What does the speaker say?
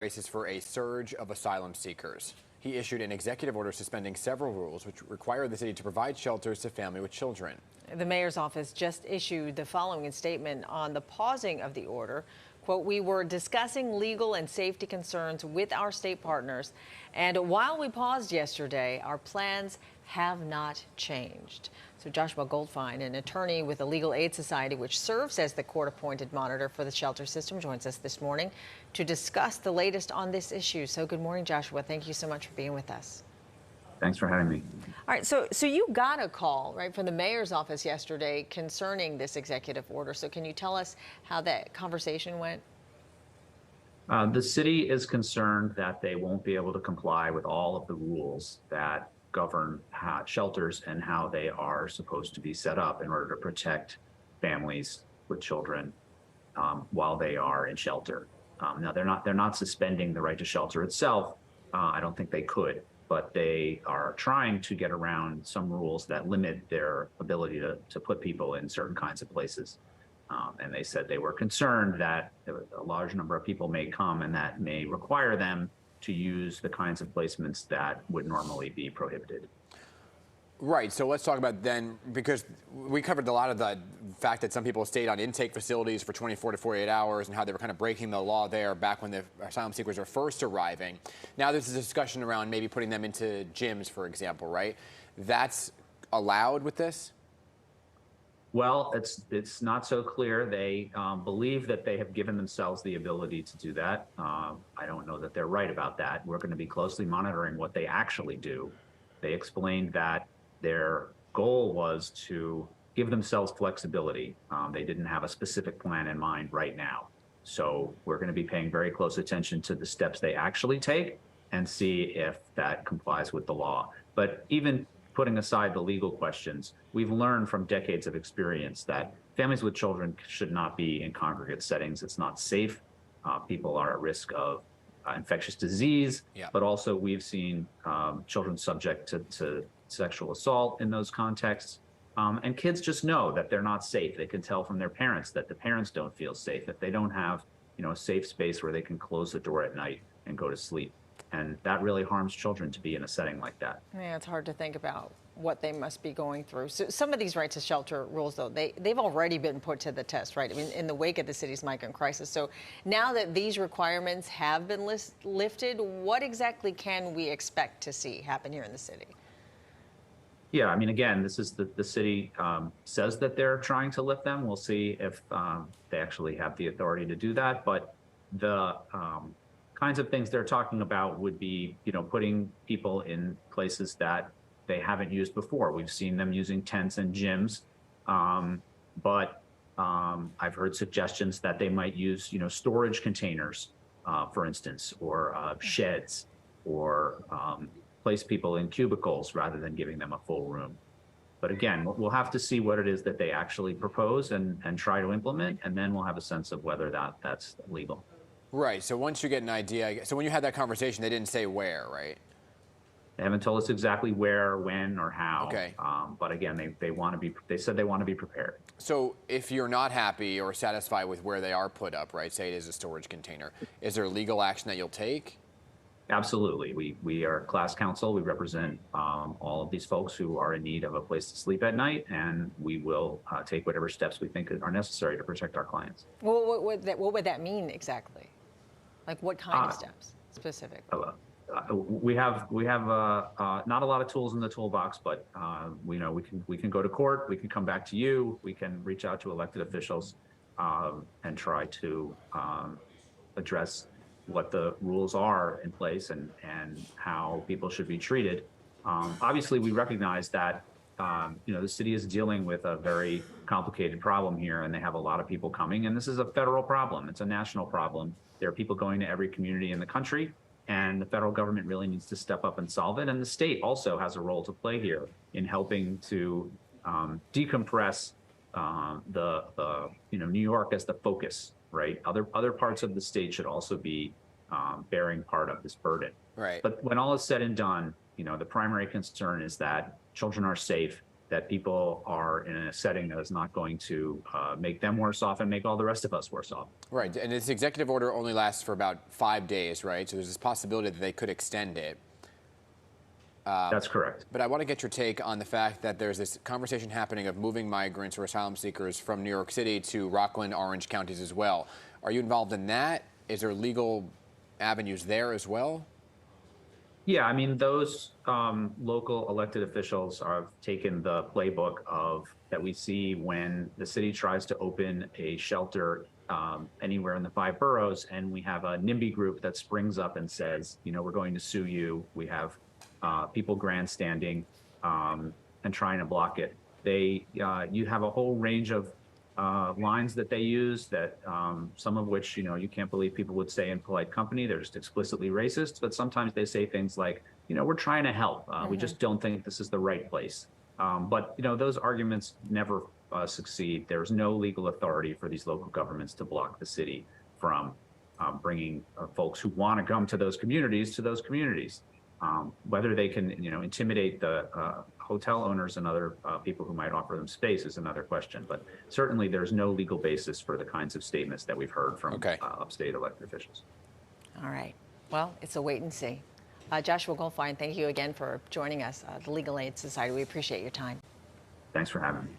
braces for a surge of asylum seekers. He issued an executive order suspending several rules which require the city to provide shelters to families with children. The mayor's office just issued the following statement on the pausing of the order. Quote, "We were discussing legal and safety concerns with our state partners, and while we paused yesterday, our plans have not changed." So Joshua Goldfein, an attorney with the Legal Aid Society, which serves as the court-appointed monitor for the shelter system, joins us this morning to discuss the latest on this issue. So good morning, Joshua. Thank you so much for being with us. Thanks for having me. All right, so you got a call, right, from the mayor's office yesterday concerning this executive order. So can you tell us how that conversation went? The city is concerned that they won't be able to comply with all of the rules that govern shelters and how they are supposed to be set up in order to protect families with children while they are in shelter. Now, they're not suspending the right to shelter itself. I don't think they could, but they are trying to get around some rules that limit their ability to put people in certain kinds of places. And they said they were concerned that a large number of people may come and that may require them to use the kinds of placements that would normally be prohibited. Right, so let's talk about then, because we covered a lot of the fact that some people stayed on intake facilities for 24 to 48 hours and how they were kind of breaking the law there back when the asylum seekers were first arriving. Now there's a discussion around maybe putting them into gyms, for example, right? That's allowed with this? Well, it's not so clear. They believe that they have given themselves the ability to do that. I don't know that they're right about that. We're going to be closely monitoring what they actually do. They explained that their goal was to give themselves flexibility. They didn't have a specific plan in mind right now. So we're going to be paying very close attention to the steps they actually take and see if that complies with the law. But even putting aside the legal questions, we've learned from decades of experience that families with children should not be in congregate settings. It's not safe. People are at risk of infectious disease, but also we've seen children subject to sexual assault in those contexts. And kids just know that they're not safe. They can tell from their parents that the parents don't feel safe, if they don't have, a safe space where they can close the door at night and go to sleep. And that really harms children to be in a setting like that. Yeah, it's hard to think about what they must be going through. So some of these right to shelter rules, though, they've already been put to the test, right? I mean, in the wake of the city's migrant crisis. So now that these requirements have been lifted, what exactly can we expect to see happen here in the city? Yeah, I mean, again, this is the city says that they're trying to lift them. We'll see if they actually have the authority to do that. But the kinds of things they're talking about would be, putting people in places that they haven't used before. We've seen them using tents and gyms, but I've heard suggestions that they might use, storage containers, for instance, or sheds, or place people in cubicles rather than giving them a full room. But again, we'll have to see what it is that they actually propose and try to implement, and then we'll have a sense of whether that's legal. Right, so once you get an idea, so when you had that conversation, they didn't say where, right? They haven't told us exactly where, when, or how. Okay. But again, they said they want to be prepared. So if you're not happy or satisfied with where they are put up, right, say it is a storage container, is there legal action that you'll take? Absolutely. We are class counsel. We represent all of these folks who are in need of a place to sleep at night, and we will take whatever steps we think are necessary to protect our clients. Well, what would that mean exactly? Like what kind of steps specifically? We have not a lot of tools in the toolbox, but we can go to court. We can come back to you. We can reach out to elected officials and try to address what the rules are in place and how people should be treated. Obviously, we recognize that the city is dealing with a very complicated problem here, and they have a lot of people coming. And this is a federal problem. It's a national problem. There are people going to every community in the country, and the federal government really needs to step up and solve it. And the state also has a role to play here in helping to decompress New York as the focus, right? Other parts of the state should also be bearing part of this burden. Right. But when all is said and done, the primary concern is that children are safe that people are in a setting that is not going to make them worse off and make all the rest of us worse off. Right, and this executive order only lasts for about 5 days, right? So there's this possibility that they could extend it. That's correct. But I want to get your take on the fact that there's this conversation happening of moving migrants or asylum seekers from New York City to Rockland, Orange counties as well. Are you involved in that? Is there legal avenues there as well? Yeah, I mean, those local elected officials have taken the playbook of that we see when the city tries to open a shelter anywhere in the 5 boroughs, and we have a NIMBY group that springs up and says, you know, we're going to sue you. We have people grandstanding and trying to block it. You have a whole range of lines that they use that some of which, you know, you can't believe people would say in polite company. They're just explicitly racist, but sometimes they say things like, you know, we're trying to help. We just don't think this is the right place. But, you know, those arguments never succeed. There's no legal authority for these local governments to block the city from bringing folks who want to come to those communities whether they can, you know, intimidate the hotel owners and other people who might offer them space is another question. But certainly there's no legal basis for the kinds of statements that we've heard from upstate elected officials. All right. Well, it's a wait and see. Joshua Goldfein, thank you again for joining us, the Legal Aid Society. We appreciate your time. Thanks for having me.